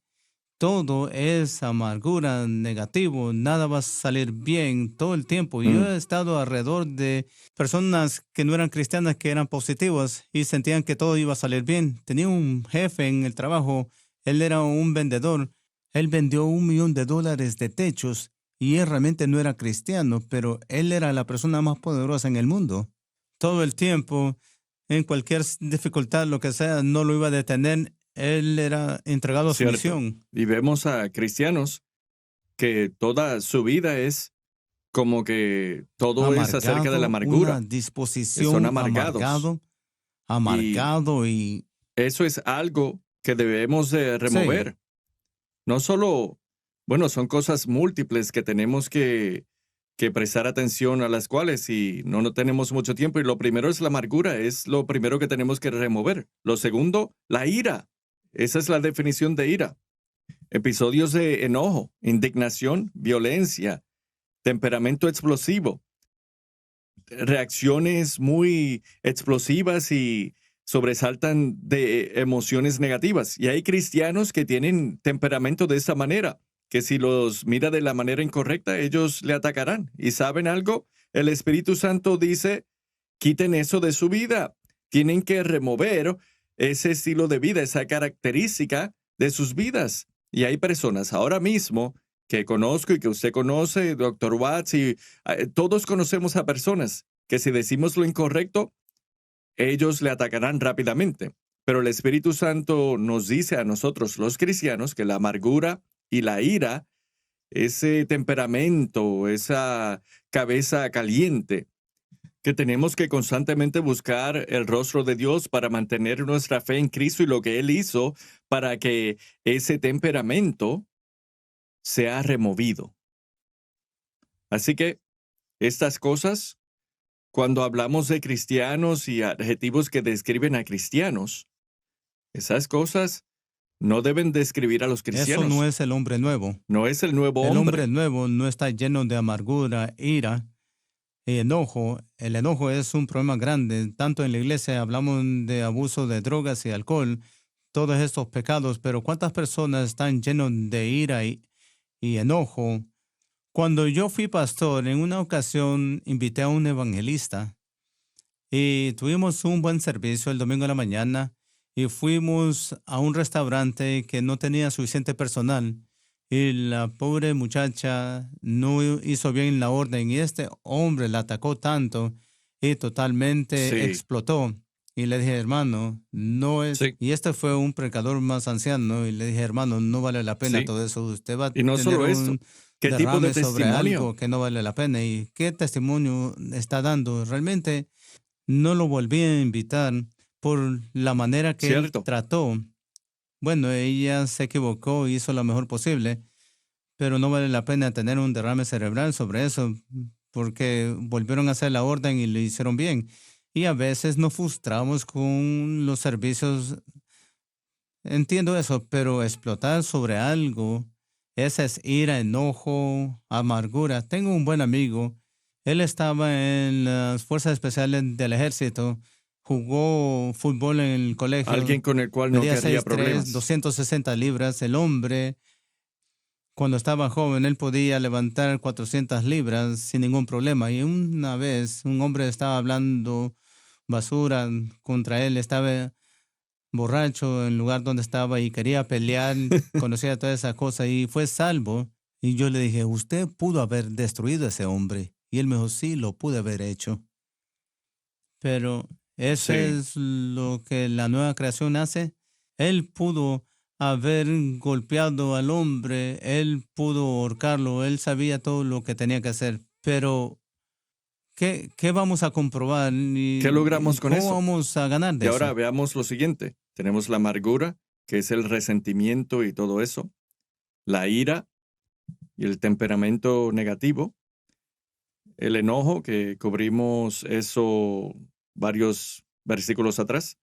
todo es amargura, negativo, nada va a salir bien todo el tiempo. Yo Mm, he estado alrededor de personas que no eran cristianas, que eran positivas y sentían que todo iba a salir bien. Tenía un jefe en el trabajo, él era un vendedor, él vendió $1 millón de techos y él realmente no era cristiano, pero él era la persona más poderosa en el mundo. Todo el tiempo, en cualquier dificultad, lo que sea, no lo iba a detener. Él era entregado a su cierto. misión. Y vemos a cristianos que toda su vida es como que todo es acerca de la Amargado, una amargura. Son disposición amargados. Y amargado y eso es algo que debemos de sí, remover. No solo, bueno, son cosas múltiples que tenemos que prestar atención a las cuales y no tenemos mucho tiempo. Y lo primero es la amargura, es lo primero que tenemos que remover. Lo segundo, la ira. Esa es la definición de ira. Episodios de enojo, indignación, violencia, temperamento explosivo, reacciones muy explosivas y sobresaltan de emociones negativas. Y hay cristianos que tienen temperamento de esa manera, que si los mira de la manera incorrecta, ellos le atacarán. ¿Y saben algo? El Espíritu Santo dice, quiten eso de su vida. Tienen que remover ese estilo de vida, esa característica de sus vidas. Y hay personas ahora mismo que conozco y que usted conoce, doctor Watts, y todos conocemos a personas que si decimos lo incorrecto, ellos le atacarán rápidamente. Pero el Espíritu Santo nos dice a nosotros, los cristianos, que la amargura y la ira, ese temperamento, esa cabeza caliente, que tenemos que constantemente buscar el rostro de Dios para mantener nuestra fe en Cristo y lo que Él hizo para que ese temperamento sea removido. Así que estas cosas, cuando hablamos de cristianos y adjetivos que describen a cristianos, esas cosas no deben describir a los eso no cristianos. es el hombre nuevo. No es el nuevo El hombre hombre. nuevo no está lleno de amargura, ira y enojo. El enojo es un problema grande. Tanto en la iglesia hablamos de abuso de drogas y alcohol, todos estos pecados, pero ¿cuántas personas están llenos de ira y enojo? Cuando yo fui pastor, en una ocasión invité a un evangelista y tuvimos un buen servicio el domingo de la mañana y fuimos a un restaurante que no tenía suficiente personal y la pobre muchacha no hizo bien la orden y este hombre la atacó tanto y totalmente Sí, explotó. Y le dije, hermano, no es... sí, Y este fue un predicador más anciano y le dije, hermano, no vale la pena sí. todo eso. Usted va a Y no tener solo esto. un ¿Qué tipo de derrame sobre testimonio? algo que no vale la pena. ¿Y qué testimonio está dando? Realmente no lo volví a invitar por la manera que él Cierto. trató. Bueno, ella se equivocó, hizo lo mejor posible, pero no vale la pena tener un derrame cerebral sobre eso, porque volvieron a hacer la orden y lo hicieron bien. Y a veces nos frustramos con los servicios. Entiendo eso, pero explotar sobre algo, esa es ira, enojo, amargura. Tengo un buen amigo, él estaba en las Fuerzas Especiales del Ejército, jugó fútbol en el colegio, Alguien con el cual no medía querría 6'3", problemas. 260 libras, el hombre Cuando estaba joven, él podía levantar 400 libras sin ningún problema. Y una vez un hombre estaba hablando basura contra él, estaba borracho en el lugar donde estaba y quería pelear, conocía toda esa cosa y fue salvo. Y yo le dije, usted pudo haber destruido a ese hombre. Y él me dijo, sí, lo pude haber hecho. Pero eso Sí, es lo que la nueva creación hace. Él pudo haber golpeado al hombre, él pudo ahorcarlo, él sabía todo lo que tenía que hacer. Pero, ¿qué vamos a comprobar? ¿qué ¿Y logramos con cómo eso? vamos a ganar Y de ahora eso? veamos lo siguiente. Tenemos la amargura, que es el resentimiento y todo eso, la ira y el temperamento negativo, el enojo, que cubrimos eso varios versículos atrás.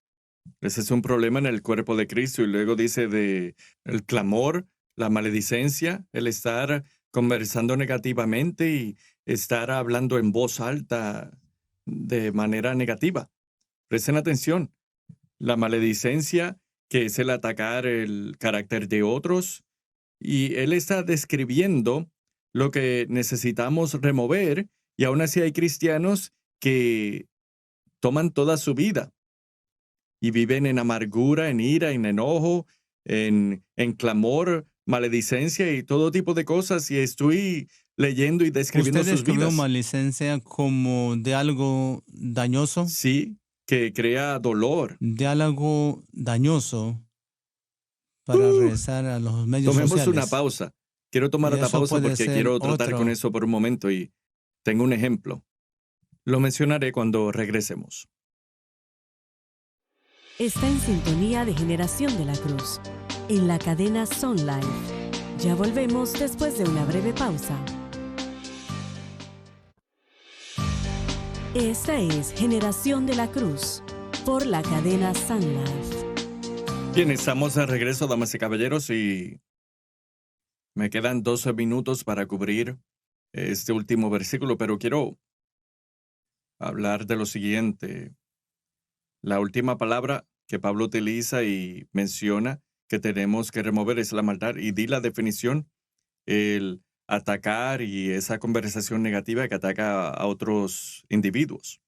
Ese es un problema en el cuerpo de Cristo. Y luego dice de el clamor, la maledicencia, el estar conversando negativamente y estar hablando en voz alta de manera negativa. Presten atención. La maledicencia, que es el atacar el carácter de otros, y él está describiendo lo que necesitamos remover, y aún así hay cristianos que toman toda su vida y viven en amargura, en ira, en enojo, en clamor, maledicencia y todo tipo de cosas, y estoy leyendo y describiendo ¿Usted sus describió vidas. maledicencia como de algo dañoso? Sí, que crea dolor. De algo dañoso para Uh, regresar a los medios Tomemos una sociales. pausa. Quiero tomar Y otra eso pausa puede porque ser quiero tratar con otro. eso por un momento y tengo un ejemplo. Lo mencionaré cuando regresemos. Está en sintonía de Generación de la Cruz, en la cadena Sun Life. Ya volvemos después de una breve pausa. Esta es Generación de la Cruz, por la cadena Sun Life. Bien, estamos de regreso, damas y caballeros, y me quedan 12 minutos para cubrir este último versículo, pero quiero hablar de lo siguiente. La última palabra que Pablo utiliza y menciona que tenemos que remover es la maldad, y di la definición, el atacar y esa conversación negativa que ataca a otros individuos.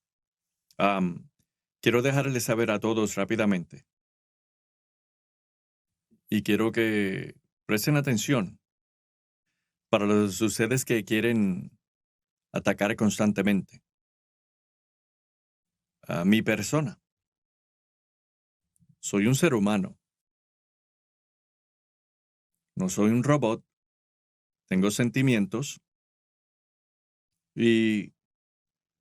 Quiero dejarles saber a todos rápidamente, y quiero que presten atención para los de ustedes que quieren atacar constantemente a mi persona. Soy un ser humano, no soy un robot, tengo sentimientos y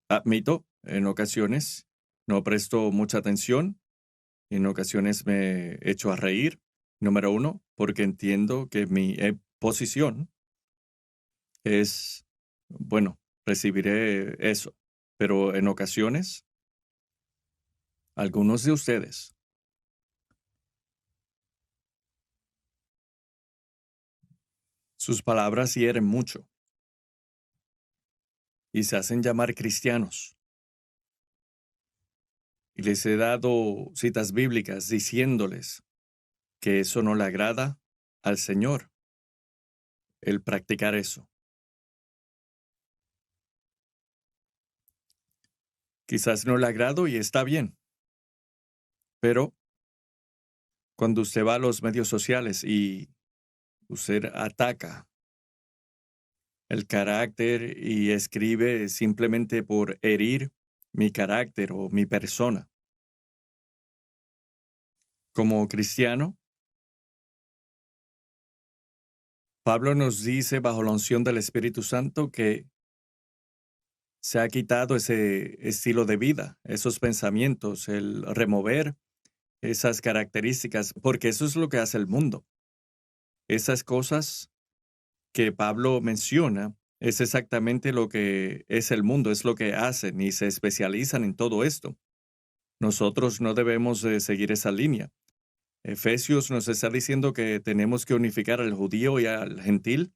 admito, en ocasiones no presto mucha atención, en ocasiones me echo a reír, número uno, porque entiendo que mi posición es, bueno, recibiré eso, pero en ocasiones, algunos de ustedes, sus palabras hieren mucho y se hacen llamar cristianos. Y les he dado citas bíblicas diciéndoles que eso no le agrada al Señor, el practicar eso. Quizás no le agrado y está bien, pero cuando usted va a los medios sociales y usted ataca el carácter y escribe simplemente por herir mi carácter o mi persona, como cristiano, Pablo nos dice bajo la unción del Espíritu Santo que se ha quitado ese estilo de vida, esos pensamientos, el remover esas características, porque eso es lo que hace el mundo. Esas cosas que Pablo menciona es exactamente lo que es el mundo, es lo que hacen y se especializan en todo esto. Nosotros no debemos seguir esa línea. Efesios nos está diciendo que tenemos que unificar al judío y al gentil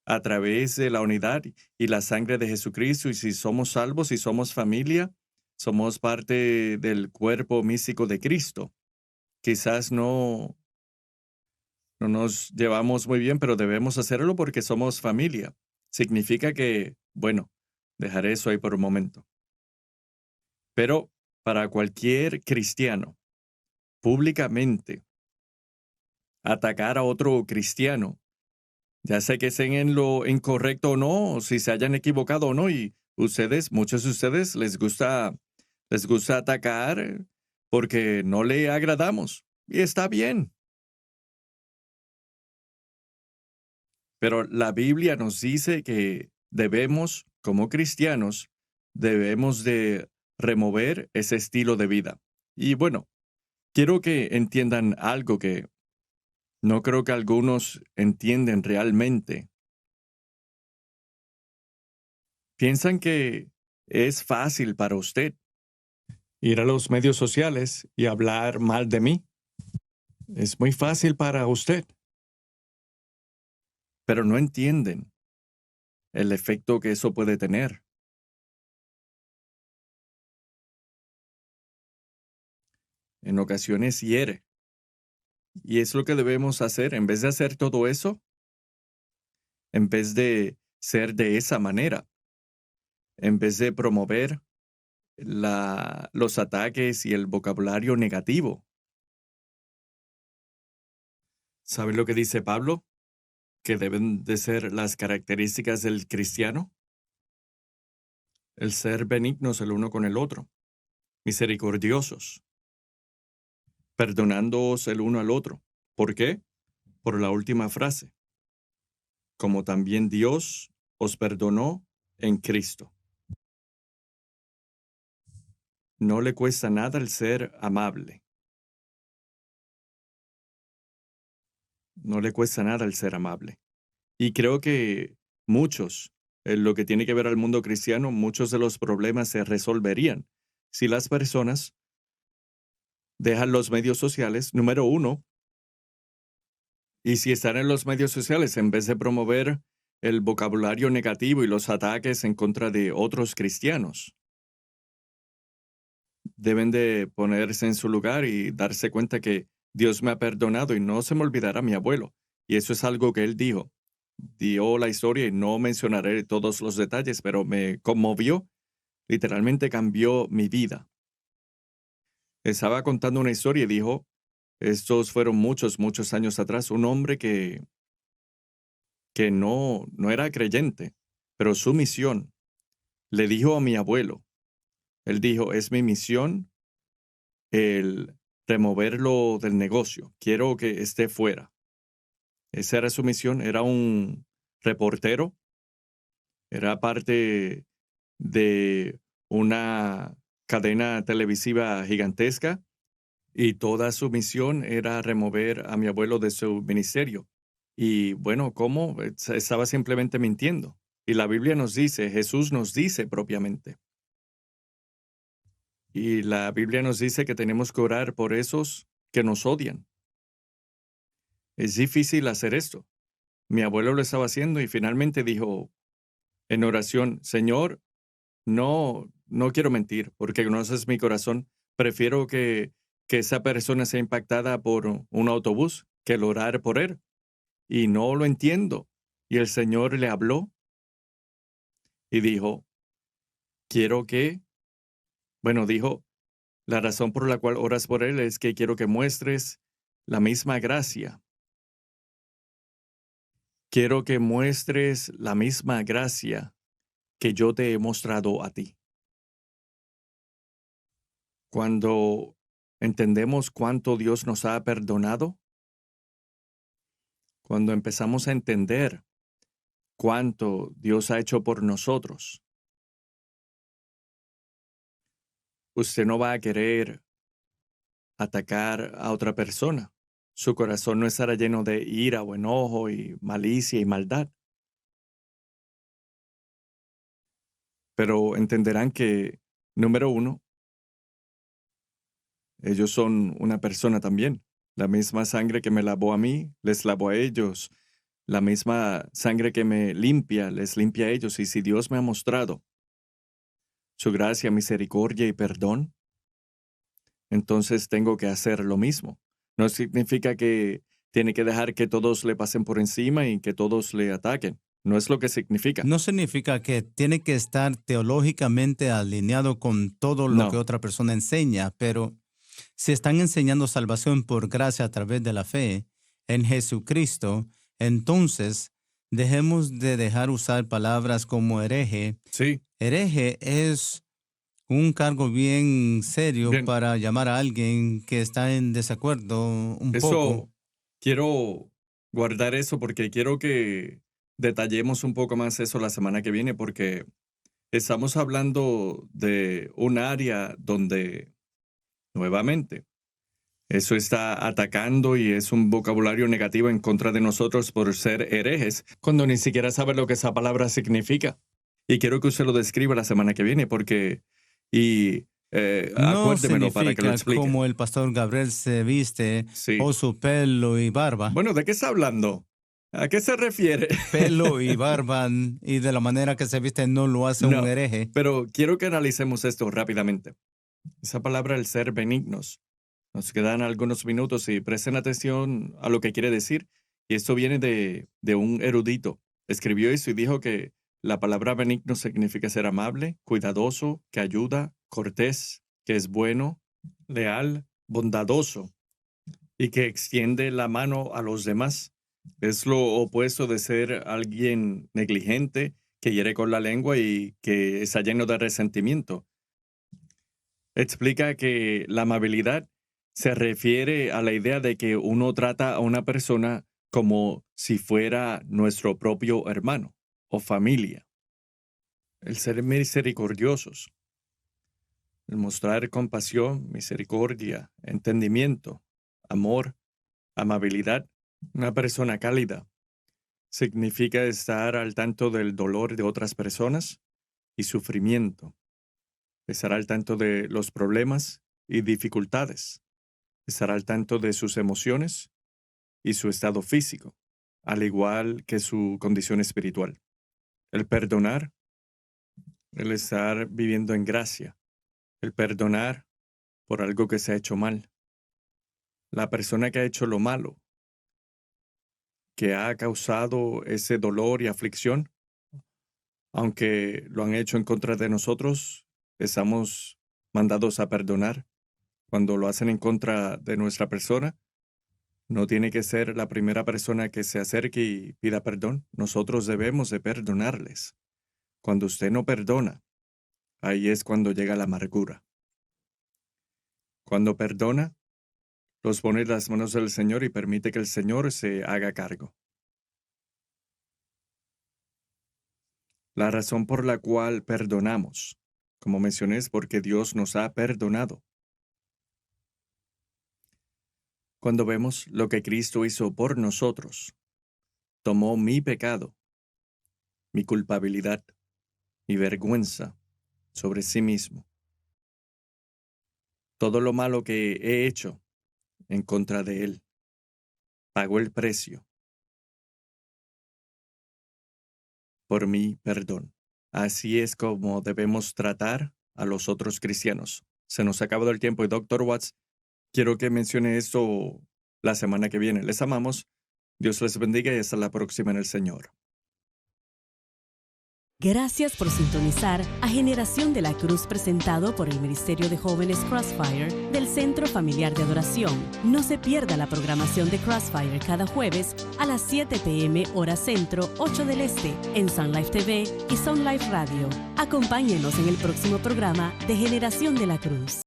a través de la unidad y la sangre de Jesucristo, y si somos salvos, si somos familia, somos parte del cuerpo místico de Cristo. Quizás no no nos llevamos muy bien, pero debemos hacerlo porque somos familia. Significa que, bueno, dejaré eso ahí por un momento. Pero para cualquier cristiano, públicamente, atacar a otro cristiano, ya sé que estén en lo incorrecto o no, o si se hayan equivocado o no, y muchos de ustedes les gusta atacar porque no le agradamos. Y está bien. Pero la Biblia nos dice que debemos, como cristianos, debemos de remover ese estilo de vida. Y bueno, quiero que entiendan algo que no creo que algunos entienden realmente. Piensan que es fácil para usted ir a los medios sociales y hablar mal de mí. Es muy fácil para usted, pero no entienden el efecto que eso puede tener. En ocasiones hiere. Y es lo que debemos hacer. En vez de hacer todo eso, en vez de ser de esa manera, en vez de promover los ataques y el vocabulario negativo. ¿Sabe lo que dice Pablo? Que deben de ser las características del cristiano. El ser benignos el uno con el otro, misericordiosos, perdonándoos el uno al otro. ¿Por qué? Por la última frase. Como también Dios os perdonó en Cristo. No le cuesta nada el ser amable. No le cuesta nada el ser amable. Y creo que muchos, en lo que tiene que ver al mundo cristiano, muchos de los problemas se resolverían si las personas dejan los medios sociales, número uno, y si están en los medios sociales, en vez de promover el vocabulario negativo y los ataques en contra de otros cristianos, deben de ponerse en su lugar y darse cuenta que Dios me ha perdonado y no se me olvidará mi abuelo. Y eso es algo que él dijo. Dio la historia y no mencionaré todos los detalles, pero me conmovió, literalmente cambió mi vida. Estaba contando una historia y dijo, estos fueron muchos, muchos años atrás, un hombre que no era creyente, pero su misión le dijo a mi abuelo, él dijo, es mi misión el removerlo del negocio, quiero que esté fuera. Esa era su misión, era un reportero, era parte de una cadena televisiva gigantesca y toda su misión era remover a mi abuelo de su ministerio. Y bueno, ¿cómo? Estaba simplemente mintiendo. Y la Biblia nos dice, Jesús nos dice propiamente. Y la Biblia nos dice que tenemos que orar por esos que nos odian. Es difícil hacer esto. Mi abuelo lo estaba haciendo y finalmente dijo en oración, Señor, no quiero mentir porque conoces mi corazón. Prefiero que esa persona sea impactada por un autobús que el orar por él. Y no lo entiendo. Y el Señor le habló y dijo, quiero que, bueno, dijo, la razón por la cual oras por él es que quiero que muestres la misma gracia. Quiero que muestres la misma gracia que yo te he mostrado a ti. Cuando entendemos cuánto Dios nos ha perdonado, cuando empezamos a entender cuánto Dios ha hecho por nosotros, usted no va a querer atacar a otra persona. Su corazón no estará lleno de ira o enojo y malicia y maldad. Pero entenderán que, número uno, ellos son una persona también. La misma sangre que me lavó a mí, les lavó a ellos. La misma sangre que me limpia, les limpia a ellos. Y si Dios me ha mostrado su gracia, misericordia y perdón, entonces tengo que hacer lo mismo. No significa que tiene que dejar que todos le pasen por encima y que todos le ataquen. No es lo que significa. No significa que tiene que estar teológicamente alineado con todo lo No. que otra persona enseña, pero si están enseñando salvación por gracia a través de la fe en Jesucristo, entonces dejemos de dejar usar palabras como hereje. Sí, Hereje es un cargo bien serio Bien. para llamar a alguien que está en desacuerdo un poco. quiero guardar eso porque quiero que detallemos un poco más eso la semana que viene, porque estamos hablando de un área donde, nuevamente, eso está atacando y es un vocabulario negativo en contra de nosotros por ser herejes, cuando ni siquiera sabe lo que esa palabra significa. Y quiero que usted lo describa la semana que viene, porque... No acuérdemelo para que lo significa explique. como el pastor Gabriel se viste, Sí. o su pelo y barba. Bueno, ¿de qué está hablando? ¿A qué se refiere? Pelo y barba y de la manera que se viste no lo hace No. un hereje. Pero quiero que analicemos esto rápidamente. Esa palabra, el ser benignos. Nos quedan algunos minutos y presten atención a lo que quiere decir. Y esto viene de un erudito. Escribió eso y dijo que la palabra benigno significa ser amable, cuidadoso, que ayuda, cortés, que es bueno, leal, bondadoso y que extiende la mano a los demás. Es lo opuesto de ser alguien negligente, que hiere con la lengua y que está lleno de resentimiento. Explica que la amabilidad se refiere a la idea de que uno trata a una persona como si fuera nuestro propio hermano o familia. El ser misericordiosos. El mostrar compasión, misericordia, entendimiento, amor, amabilidad. Una persona cálida significa estar al tanto del dolor de otras personas y sufrimiento. Estar al tanto de los problemas y dificultades. Estar al tanto de sus emociones y su estado físico, al igual que su condición espiritual. El perdonar, el estar viviendo en gracia, el perdonar por algo que se ha hecho mal. La persona que ha hecho lo malo, que ha causado ese dolor y aflicción, aunque lo han hecho en contra de nosotros, estamos mandados a perdonar. Cuando lo hacen en contra de nuestra persona, no tiene que ser la primera persona que se acerque y pida perdón. Nosotros debemos de perdonarles. Cuando usted no perdona, ahí es cuando llega la amargura. Cuando perdona, los pone en las manos del Señor y permite que el Señor se haga cargo. La razón por la cual perdonamos, como mencioné, es porque Dios nos ha perdonado. Cuando vemos lo que Cristo hizo por nosotros, tomó mi pecado, mi culpabilidad, mi vergüenza sobre sí mismo. Todo lo malo que he hecho en contra de Él, pagó el precio por mi perdón. Así es como debemos tratar a los otros cristianos. Se nos ha acabado el tiempo y Dr. Watts, quiero que mencione esto la semana que viene. Les amamos. Dios les bendiga y hasta la próxima en el Señor. Gracias por sintonizar a Generación de la Cruz, presentado por el Ministerio de Jóvenes Crossfire del Centro Familiar de Adoración. No se pierda la programación de Crossfire cada jueves a las 7 p.m. hora centro, 8 del este, en Sun Life TV y Sun Life Radio. Acompáñenos en el próximo programa de Generación de la Cruz.